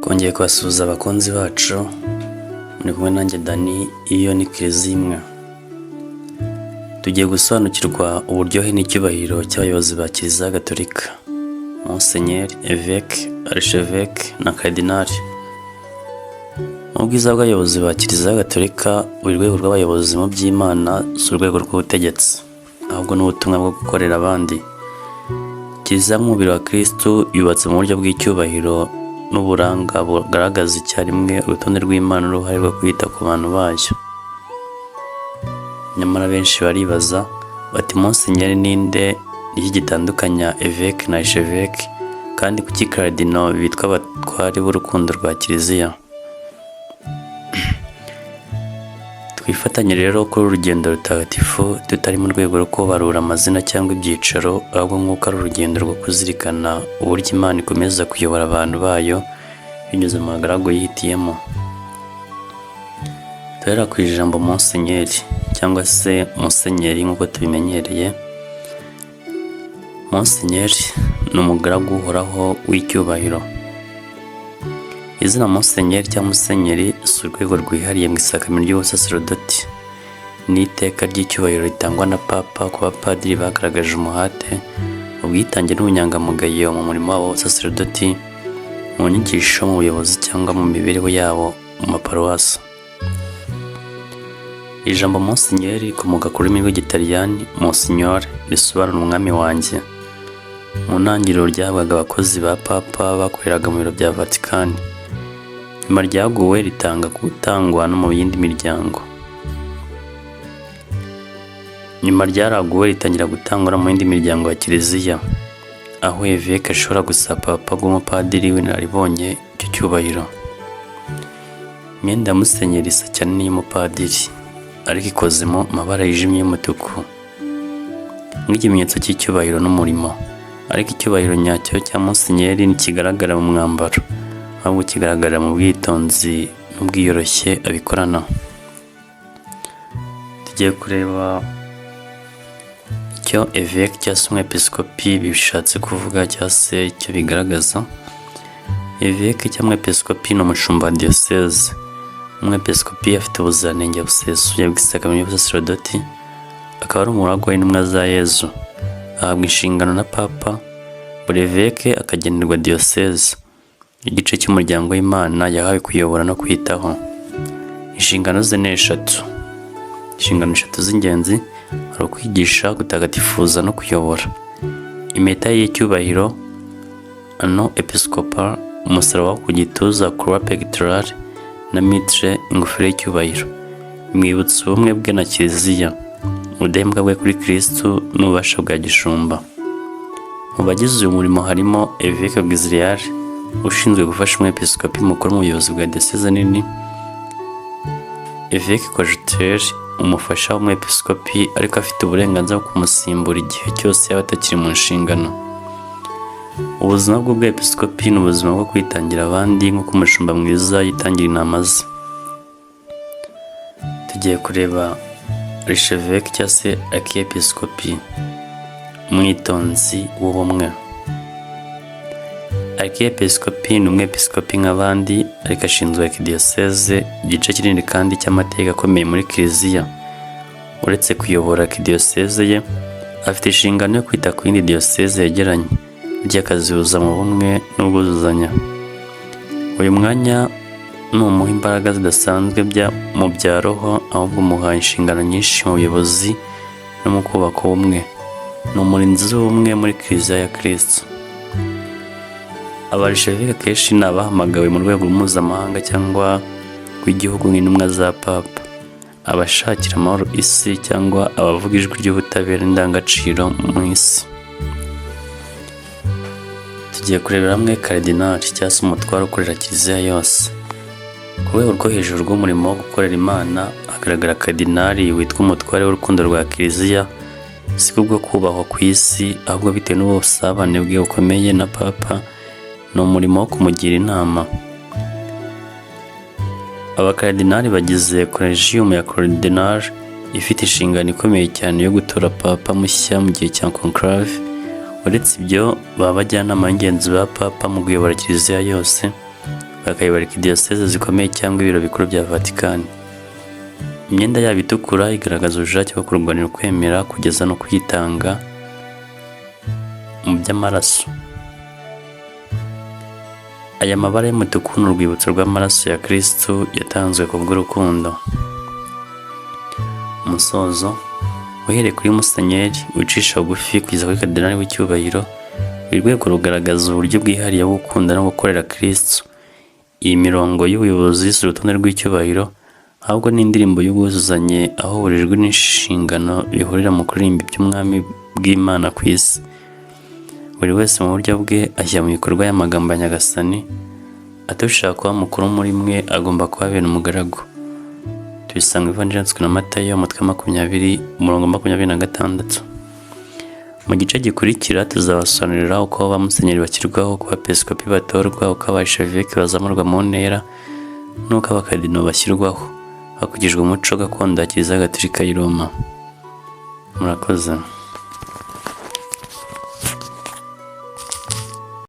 Kongeye kubasuhuza abakunzi bacu, muri kumwe nanjye Dani, iyo ni Kiliziya Imwe. Tugiye gusobanukirwa uburyohe n'icyubahiro cy'abayobozi ba Kiliziya Gatolika, Musenyeri, Evêque, Archevêque na Cardinali. Mu bwiza bw'abayobozi ba Kiliziya Gatolika, buri rwego rw'abayobozi mu by'Imana si urwego rw'ubutegetsi, ahubwo n'ubutumwa bwo gukorera abandi. Kiliziya nk'umubiri wa Kristo yubatse mu buryo bw'icyubahiro n'uburanga bugaragaza icyarimwe urutonde rw'Imana n'uruhare rwo kwita ku bantu bayo. Nyamara benshi baribaza bati Musenyeri ninde, iki gitandukanya Evêque na Archevêque, kandi kuki Cardinali bitwa abatwari b'urukundo rwa Kiliziya? Twifatanye rero kuri urugendo rutagatifu, tutari mu rwego rwo kubarura amazina cyangwa ibyicaro, ahubwo nk'uko ari urugendo rwo kuzirikana uburyo Imana ikomeza kuyobora abantu bayo binyuze mu bagaragu yihitiyemo. Duhera ku ijambo Musenyeri cyangwa se Musenyeri nk'uko tubimenyereye. Musenyeri ni umugaragu uhoraho w'icyubahiro. Izina Musenyeri cyangwa Musenyeri si urwego rwihariye mu isakamento ry'ubusaserdoti. Ni iteka ry'icyubahiro ritangwa na Papa ku bapadiri bagaragaje umuhate, ubwitange n'ubunyangamugayo mu murimo wabo w'ubusaserdoti, mu nyigisho, mu buyobozi cyangwa mu mibereho yabo mu maparuwasi. Ijambo Musenyeri rikomoka ku rurimi rw'Igitaliyani Monsignore, risobanura umwami wanjye. Mu ntangiriro ryahabwaga abakozi ba Papa bakoreraga mu biro bya Vatikani. Nyuma ryaguwe ritanga gutangwa no mu yindi miryango. Nyuma ryaraguwe ritangira gutangwa no mu yindi miryango ya Kiliziya, aho Evêque ashobora gusaba Papa bw'umupadiri w'inararibonye icyo cyubahiro. Imyenda ya Musenyeri isa cyane n'iy'umupadiri, ariko ikoze mu mabara yijimye y'umutuku nk'ikimenyetso cy'icyubahiro n'umurimo. Ariko icyubahiro nyacyo cya Musenyeri ntikigaragara mu mwambaro, ahubwo kigaragara mu bwitonzi n'ubwiyoroshye abikorana. Tugiye kureba icyo Evêque cyangwa se Umwepiskopi bishatse kuvuga cyangwa se icyo bigaragaza. Evêque cyangwa Umwepiskopi ni umushumba wa diyoseze. Umwepiskopi afite ubuziranenge busesuye bw'isakamento y'ubusaserdoti, akaba ari umuragwa w'intumwa za Yezu. Ahabwa inshingano na Papa, buri Evêque akagenerwa diyoseze, igice cy'umuryango w'Imana yahawe kuyobora no kwitaho. Inshingano ze ni eshatu. Inshingano eshatu z'ingenzi hari ukwigisha, gutagatifuza no kuyobora. Impeta y'icyubahiro ano episcopal, umusaraba wo ku gituza croix pectorale, na mitre ingofero y'icyubahiro, bimwibutsa ubumwe bwe na Kiliziya, ubudahemuka bwe kuri Kristo n'ububasha bwa gishumba. Mu bagize uyu murimo harimo Evêque Auxiliaire ushinzwe gufasha Umwepiskopi mukuru mu buyobozi bwa diyoseze nini, Evêque Coadjuteur umufasha w'Umwepiskopi ariko afite uburenganzira bwo kumusimbura igihe cyose yaba atakiri mu nshingano. Ubuzima bw'Ubwepiskopi ni ubuzima bwo kwitangira abandi nk'uko umushumba mwiza yitangira intama ze. Tugiye kureba Archevêque cyangwa se Arikiyepiskopi, umwitonzi w'ubumwe. Arikiyepiskopi ni umwepiskopi nk'abandi, ariko ashinzwe arikidiyoseze, igice kinini kandi cy'amateka akomeye muri Kiliziya. Uretse kuyobora arikidiyoseze ye, afite inshingano yo kwita ku yindi diyoseze yegeranye, bityo akazihuza mu bumwe n'ubwuzuzanye. Uyu mwanya numuha imbaraga zidasanzwe mu bya roho, ahubwo umuha inshingano nyinshi mu buyobozi no mu kubaka ubumwe. Ni umurinzi w'ubumwe muri Kiliziya ya Kristo. Abarchevêque akenshi ni abahamagawe mu rwego mpuzamahanga cyangwa rw'igihugu nk'intumwa za Papa, abashakira amahoro isi cyangwa abavuga ijwi ry'ubutabera n'indangagaciro mu isi. Tugiye kurebera hamwe Cardinali cyangwa se umutware ukorera Kiliziya yose. Ku rwego rwo hejuru rw'umurimo wo gukorera Imana hagaragara Cardinali witwa umutware w'urukundo rwa Kiliziya, si kubwo kubahwa ku isi, ahubwo bitewe n'ubusabane bwe bukomeye na Papa, ni umurimo wo kumugira inama. Abakardinali bagize Collegium ya Cardinali, ifite inshingano ikomeye cyane yo gutora Papa mushya mu gihe cya conclave. Uretse ibyo baba abajyanama b'ingenzi ba Papa mu kuyobora Kiliziya yose, bakayobora diyoseze zikomeye cyangwa ibiro bikuru bya Vatikani. Imyenda yabo itukura igaragaza ubushake bwo kurwanira ukwemera kugeza no kwitanga mu by'amaraso. Aya mabara y'umutuku ni urwibutso rw'amaraso ya Kristo yatanzwe ku bw'urukundo. Umusozo uhereye kuri Musenyeri ucisha bugufi kugeza kuri Cardinali w'icyubahiro, buri rwego rugaragaza uburyo bwihariye bwo gukunda no gukorera Kristo. Iyi mirongo y'ubuyobozi si urutonde rw'icyubahiro, ahubwo ni indirimbo y'ubwuzuzanye aho buri jwi n'inshingano bihurira mu kuririmba iby'ubwami bw'Imana ku isi. Buri wese mu buryo bwe ashyira mu bikorwa y'amagambo ya Nyagasani ati ushaka kuba mukuru muri mwe agomba kubabera umugaragu. Tubisanga Ivanjili yanditswe na Matayo umutwe wa 20 umurongo 26. Mu gice gikurikira tuzabasobanurira uko ba musenyeri bashyirwaho, uko abepiskopi batorwa, uko abasheveki bazamurwa mu ntera, n'uko abakardinali bashyirwaho hakurikijwe umuco gakondo wa Kiliziya Gatolika y'i Roma. Murakoze.